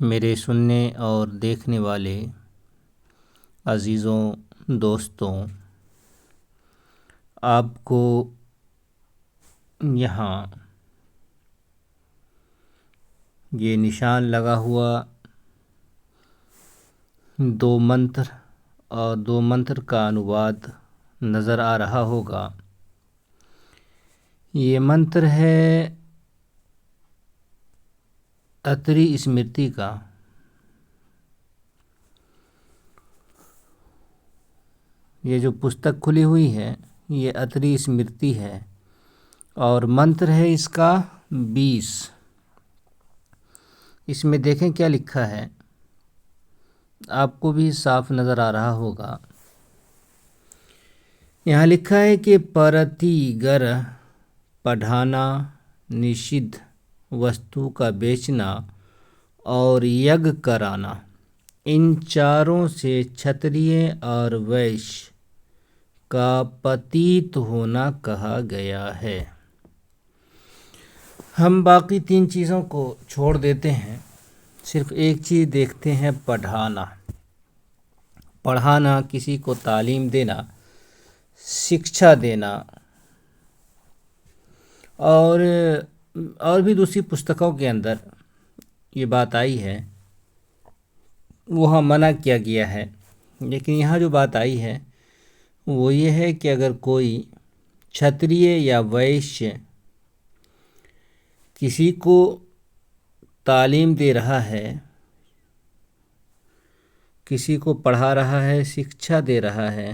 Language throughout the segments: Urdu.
میرے سننے اور دیکھنے والے عزیزوں دوستوں، آپ کو یہاں یہ نشان لگا ہوا دو منتر اور دو منتر کا انواد نظر آ رہا ہوگا۔ یہ منتر ہے اتری اسمرتی کا۔ یہ جو پستک کھلی ہوئی ہے یہ اتری اسمرتی ہے اور منتر ہے اس کا 20۔ اس میں دیکھیں کیا لکھا ہے، آپ کو بھی صاف نظر آ رہا ہوگا۔ یہاں لکھا ہے کہ پرتی گر پڑھانا نشدھ وستو کا بیچنا اور یگ کرانا، ان چاروں سے چھتریے اور ویشیہ کا پتیت ہونا کہا گیا ہے۔ ہم باقی 3 چیزوں کو چھوڑ دیتے ہیں، صرف ایک چیز دیکھتے ہیں، پڑھانا۔ پڑھانا کسی کو تعلیم دینا، شکشا دینا، اور بھی دوسری پستکوں کے اندر یہ بات آئی ہے، وہاں منع کیا گیا ہے، لیکن یہاں جو بات آئی ہے وہ یہ ہے کہ اگر کوئی چھتریے یا ویشیہ کسی کو تعلیم دے رہا ہے، کسی کو پڑھا رہا ہے، شکشا دے رہا ہے،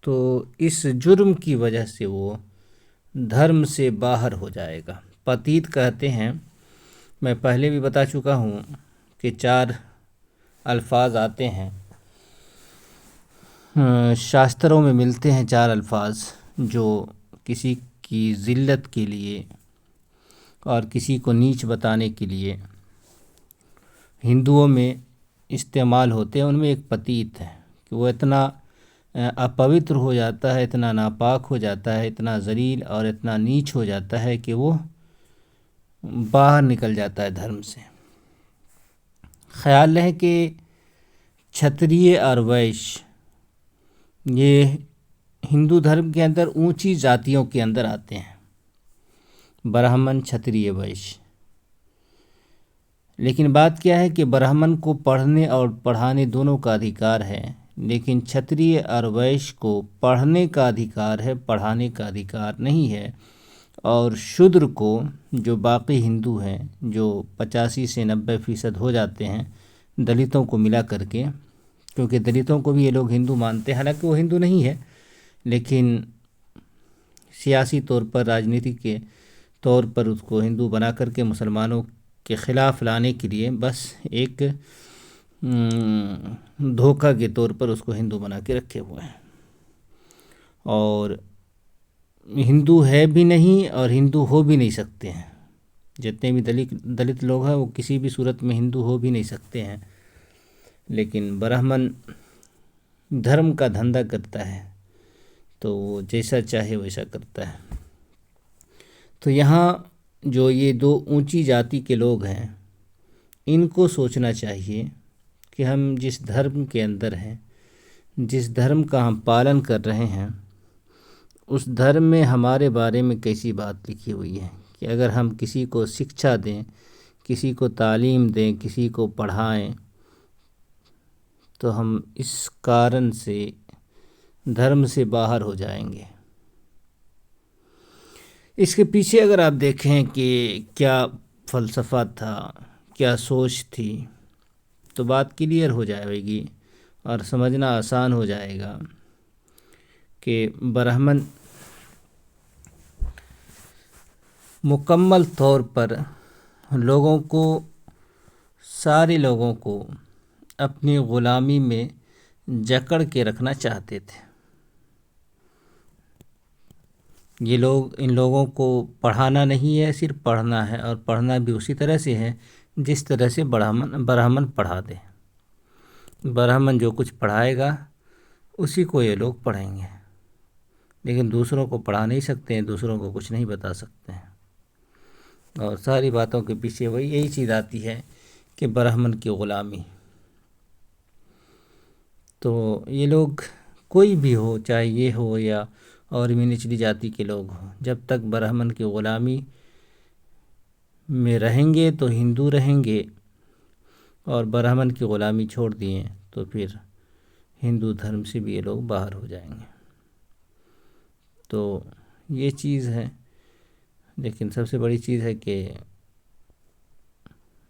تو اس جرم کی وجہ سے وہ دھرم سے باہر ہو جائے گا۔ پتیت کہتے ہیں، میں پہلے بھی بتا چکا ہوں کہ 4 الفاظ آتے ہیں، شاستروں میں ملتے ہیں 4 الفاظ جو کسی کی ذلت کے لیے اور کسی کو نیچ بتانے کے لیے ہندوؤں میں استعمال ہوتے ہیں۔ ان میں ایک پتیت ہے کہ وہ اتنا اپوتر ہو جاتا ہے، اتنا ناپاک ہو جاتا ہے، اتنا ذلیل اور اتنا نیچ ہو جاتا ہے کہ وہ باہر نکل جاتا ہے دھرم سے۔ خیال رہے کہ چھتریے اور ویشیہ یہ ہندو دھرم کے اندر اونچی ذاتیوں کے اندر آتے ہیں، برہمن، چھتریے، ویشیہ۔ لیکن بات کیا ہے کہ برہمن کو پڑھنے اور پڑھانے دونوں کا ادھیکار ہے، لیکن چھتریے اور ویشیہ کو پڑھنے کا ادھیکار ہے، پڑھانے کا ادھیکار نہیں ہے۔ اور شودر کو، جو باقی ہندو ہیں، جو 85 سے 90% ہو جاتے ہیں دلتوں کو ملا کر کے، کیونکہ دلتوں کو بھی یہ لوگ ہندو مانتے ہیں، حالانکہ وہ ہندو نہیں ہے، لیکن سیاسی طور پر، راجنیتی کے طور پر اس کو ہندو بنا کر کے مسلمانوں کے خلاف لانے کے لیے بس ایک دھوکہ کے طور پر اس کو ہندو بنا کے رکھے ہوئے ہیں، اور ہندو ہے بھی نہیں اور ہندو ہو بھی نہیں سکتے ہیں۔ جتنے بھی دلت لوگ ہیں وہ کسی بھی صورت میں ہندو ہو بھی نہیں سکتے ہیں، لیکن برہمن دھرم کا دھندا کرتا ہے تو وہ جیسا چاہے ویسا کرتا ہے۔ تو یہاں جو یہ 2 اونچی ذاتی کے لوگ ہیں، ان کو سوچنا چاہیے کہ ہم جس دھرم کے اندر ہیں، جس دھرم کا ہم پالن کر رہے ہیں، اس دھرم میں ہمارے بارے میں کیسی بات لکھی ہوئی ہے کہ اگر ہم کسی کو شکشا دیں، کسی کو تعلیم دیں، کسی کو پڑھائیں، تو ہم اس کارن سے دھرم سے باہر ہو جائیں گے۔ اس کے پیچھے اگر آپ دیکھیں کہ کیا فلسفہ تھا، کیا سوچ تھی، تو بات کلیئر ہو جائے گی اور سمجھنا آسان ہو جائے گا کہ برہمن مکمل طور پر لوگوں کو، سارے لوگوں کو اپنی غلامی میں جکڑ کے رکھنا چاہتے تھے۔ یہ لوگ، ان لوگوں کو پڑھانا نہیں ہے، صرف پڑھنا ہے، اور پڑھنا بھی اسی طرح سے ہے جس طرح سے برہمن پڑھا دے۔ برہمن جو کچھ پڑھائے گا اسی کو یہ لوگ پڑھیں گے، لیکن دوسروں کو پڑھا نہیں سکتے ہیں، دوسروں کو کچھ نہیں بتا سکتے ہیں۔ اور ساری باتوں کے پیچھے یہی چیز آتی ہے کہ برہمن کی غلامی. تو یہ لوگ کوئی بھی ہو، چاہے یہ ہو یا اور بھی نچلی جاتی کے لوگ ہوں، جب تک برہمن کی غلامی میں رہیں گے تو ہندو رہیں گے، اور برہمن کی غلامی چھوڑ دیے تو پھر ہندو دھرم سے بھی یہ لوگ باہر ہو جائیں گے. تو یہ چیز ہے. لیکن سب سے بڑی چیز ہے کہ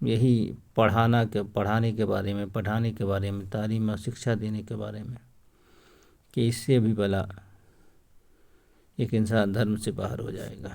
یہی پڑھانے کے بارے میں، پڑھانے کے بارے میں، تعلیم اور شکشا دینے کے بارے میں، کہ اس سے بھی بھلا ایک انسان دھرم سے باہر ہو جائے گا.